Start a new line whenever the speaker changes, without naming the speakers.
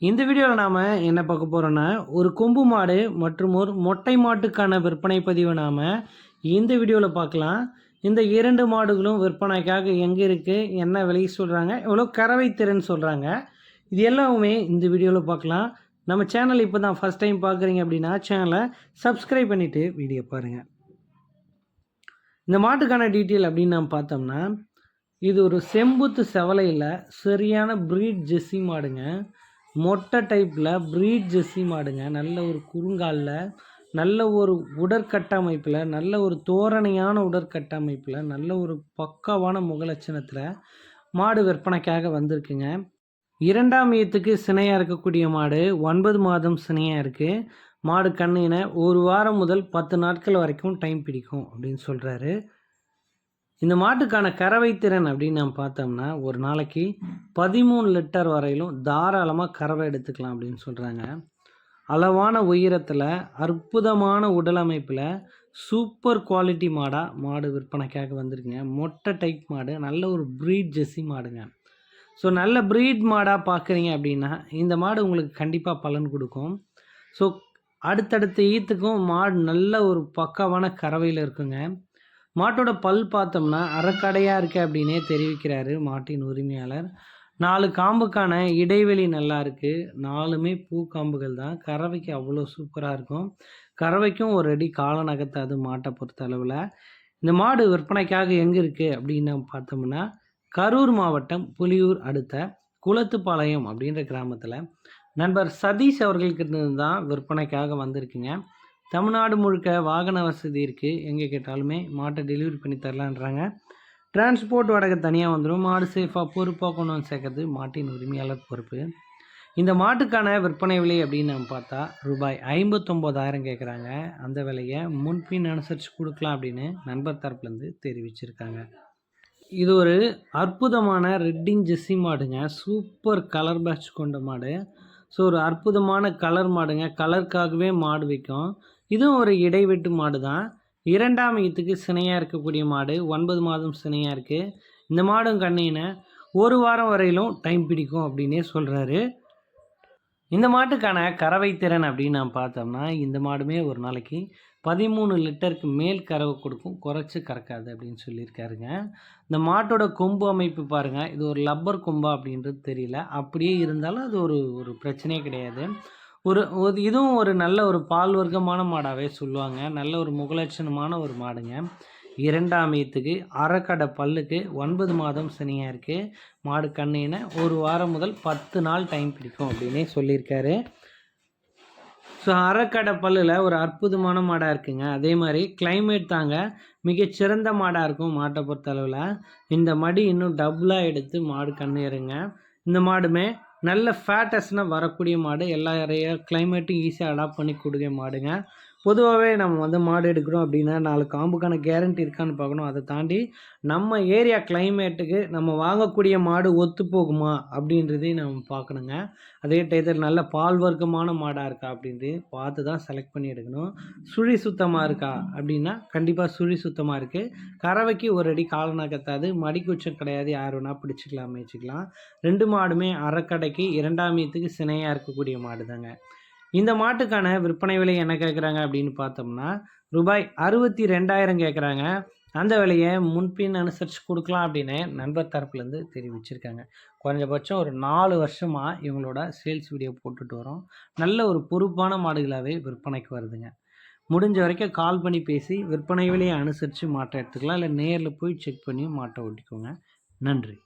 இந்த வீடியோவில் நாம் என்ன பார்க்க போகிறோன்னா, ஒரு கொம்பு மாடு மற்றும் ஒரு மொட்டை மாட்டுக்கான விற்பனை பதிவை நாம் இந்த வீடியோவில் பார்க்கலாம். இந்த 2 மாடுகளும் விற்பனைக்காக எங்கே இருக்குது, என்ன விலை சொல்கிறாங்க, எவ்வளோ கறவை திறன் சொல்கிறாங்க, இது எல்லாமே இந்த வீடியோவில் பார்க்கலாம். நம்ம சேனல் இப்போ தான் ஃபஸ்ட் டைம் பார்க்குறீங்க அப்படின்னா சேனலை சப்ஸ்கிரைப் பண்ணிவிட்டு வீடியோ பாருங்கள். இந்த மாட்டுக்கான டீட்டெயில் அப்படின்னு நம்ம பார்த்தோம்னா, இது ஒரு செம்புத்து செவலையில் சரியான ப்ரீட் ஜெர்சி மாடுங்க. மொட்டை டைப்பில் ப்ரீட் ஜெர்சி மாடுங்க. நல்ல ஒரு குறுங்காலில், நல்ல ஒரு உடற்கட்டமைப்பில், நல்ல ஒரு தோரணையான உடற்கட்டமைப்பில், நல்ல ஒரு பக்காவான முகலட்சணத்தில் மாடு விற்பனைக்காக வந்திருக்குங்க. 2ஆம் ஈத்துக்கு சினையாக இருக்கக்கூடிய மாடு 9 மாதம் சினையாக இருக்குது. மாடு கண்ணின 1 வாரம் முதல் 10 நாட்கள் வரைக்கும் டைம் பிடிக்கும் அப்படின்னு சொல்கிறாரு. இந்த மாட்டுக்கான கறவை திறன் அப்படின்னு நம்ம பார்த்தோம்னா, ஒரு நாளைக்கு 13 லிட்டர் வரையிலும் தாராளமாக கறவை எடுத்துக்கலாம் அப்படின்னு சொல்கிறாங்க. அளவான உயரத்தில், அற்புதமான உடல் அமைப்பில், சூப்பர் குவாலிட்டி மாடு விற்பனைக்காக வந்திருக்குங்க. மொட்டை டைப் மாடு, நல்ல ஒரு ப்ரீட் ஜெர்சி மாடுங்க. ஸோ நல்ல ப்ரீட் மாடாக பார்க்குறீங்க அப்படின்னா இந்த மாடு உங்களுக்கு கண்டிப்பாக பலன் கொடுக்கும். ஸோ அடுத்தடுத்த ஈத்துக்கும் மாடு நல்ல ஒரு பக்காவான கறவையில் இருக்குங்க. மாட்டோட பல் பார்த்தோம்னா அரைக்கடையாக இருக்குது அப்படின்னே தெரிவிக்கிறாரு மாட்டின் உரிமையாளர். 4 காம்புக்கான இடைவெளி நல்லா இருக்குது. 4மே பூக்காம்புகள் தான். கறவைக்கு அவ்வளோ சூப்பராக இருக்கும். கறவைக்கும் ஒரு அடி கால நகர்த்தாது மாட்டை பொறுத்த அளவில். இந்த மாடு விற்பனைக்காக எங்கே இருக்குது அப்படின்னு நம்ம பார்த்தோம்னா, கரூர் மாவட்டம் புலியூர் அடுத்த குளத்துப்பாளையம் அப்படின்ற கிராமத்தில் நண்பர் சதீஷ் அவர்களுக்கு தான் விற்பனைக்காக வந்திருக்குங்க. தமிழ்நாடு முழுக்க வாகன வசதி இருக்குது. எங்கே கேட்டாலுமே மாட்டை டெலிவரி பண்ணி தரலான்றாங்க. டிரான்ஸ்போர்ட் வாடகை தனியாக வந்துடும். மாடு சேஃபாக பொறுப்பாக கொண்டு வந்து சேர்க்கறது மாட்டின் உரிமையாளர் பொறுப்பு. இந்த மாட்டுக்கான விற்பனை விலை அப்படின்னு நம்ம பார்த்தா ரூபாய் 59,000 கேட்குறாங்க. அந்த விலையை முன்பின் அனுசரித்து கொடுக்கலாம் அப்படின்னு நண்பர் தரப்புலேருந்து தெரிவிச்சிருக்காங்க. இது ஒரு அற்புதமான ரெட்டிங் ஜெர்சி மாடுங்க. சூப்பர் கலர் பேட்ச் கொண்ட மாடு. ஸோ ஒரு அற்புதமான கலர் மாடுங்க. கலருக்காகவே மாடு வைக்கும். இதுவும் ஒரு இடைவெட்டு மாடு தான். 2ஆம் ஈத்துக்கு சினையாக இருக்கக்கூடிய மாடு. 9 மாதம் சினையாக இருக்குது. இந்த மாடும் கண்ணின 1 வாரம் வரையிலும் டைம் பிடிக்கும் அப்படின்னே சொல்கிறாரு. இந்த மாட்டுக்கான கறவை திறன் அப்படின்னு நாம் பார்த்தோம்னா, இந்த மாடுமே ஒரு நாளைக்கு 13 லிட்டருக்கு மேல் கறவை கொடுக்கும். குறைச்சி கறக்காது அப்படின்னு சொல்லியிருக்காருங்க. இந்த மாட்டோட கொம்பு அமைப்பு பாருங்கள். இது ஒரு லப்பர் கொம்பா அப்படின்றது தெரியல. அப்படியே இருந்தாலும் அது ஒரு பிரச்சனையே கிடையாது. இதுவும் ஒரு நல்ல ஒரு பால் வர்க்கமான மாடாகவே சொல்லுவாங்க. நல்ல ஒரு முகலட்சணமான ஒரு மாடுங்க. 2ஆம் ஈத்துக்கு அரைக்கடை பல்லுக்கு 9 மாதம் சினையாக இருக்குது. மாடு கண்ணின 1 வாரம் முதல் 10 நாள் டைம் பிடிக்கும் அப்படின்னே சொல்லியிருக்காரு. ஸோ அரைக்கடை பல்லில் ஒரு அற்புதமான மாடாக இருக்குங்க. அதே மாதிரி கிளைமேட் தாங்க மிகச்சிறந்த மாடாக இருக்கும் மாட்டை பொறுத்தளவில். இந்த மடி இன்னும் டபுளாக எடுத்து மாடு கண்ணுருங்க. இந்த மாடுமே நல்ல ஃபேட்டஸ்னால் வரக்கூடிய மாடு. எல்லா கிளைமேட்டும் ஈஸியாக அடாப்ட் பண்ணி கொடுக்க மாடுங்க. பொதுவாகவே நம்ம மாடு எடுக்கிறோம் அப்படின்னா 4 காம்புக்கான கேரண்டி இருக்கான்னு பார்க்கணும். அதை தாண்டி நம்ம ஏரியா கிளைமேட்டுக்கு நம்ம வாங்கக்கூடிய மாடு ஒத்து போகுமா அப்படின்றதையும் நம்ம பார்க்கணுங்க. அதே டயத்தில் நல்ல பால் வர்க்கமான மாடாக இருக்கா அப்படின்ட்டு பார்த்து தான் செலக்ட் பண்ணி எடுக்கணும். சுழி சுத்தமாக இருக்கா அப்படின்னா கண்டிப்பாக சுழி சுத்தமாக இருக்குது. கறவைக்கு ஒரு அடி கால நகர்த்தாது. மடிக்குச்சம் கிடையாது. யார் வேணால் பிடிச்சிக்கலாம், மேய்ச்சிக்கலாம். 2 மாடுமே அரைக்கடைக்கு 2ஆம் ஈத்துக்கு சினையாக இருக்கக்கூடிய மாடு தாங்க. இந்த மாட்டுக்கான விற்பனை விலை என்ன கேட்குறாங்க அப்படின்னு பார்த்தோம்னா ரூபாய் 62,000 கேட்குறாங்க. அந்த விலையை முன்பின் அனுசரித்து கொடுக்கலாம் அப்படின்னு நண்பர் தரப்புலேருந்து தெரிவிச்சிருக்காங்க. குறைஞ்சபட்சம் ஒரு 4 வருஷமாக இவங்களோட சேல்ஸ் வீடியோ போட்டுட்டு வரோம். நல்ல ஒரு பொறுப்பான மாடுகளாகவே விற்பனைக்கு வருதுங்க. முடிஞ்ச வரைக்கும் கால் பண்ணி பேசி விற்பனை விலையை அனுசரித்து மாட்டை எடுத்துக்கலாம். இல்லை நேரில் போய் செக் பண்ணி மாட்டை ஓட்டிக்கோங்க. நன்றி.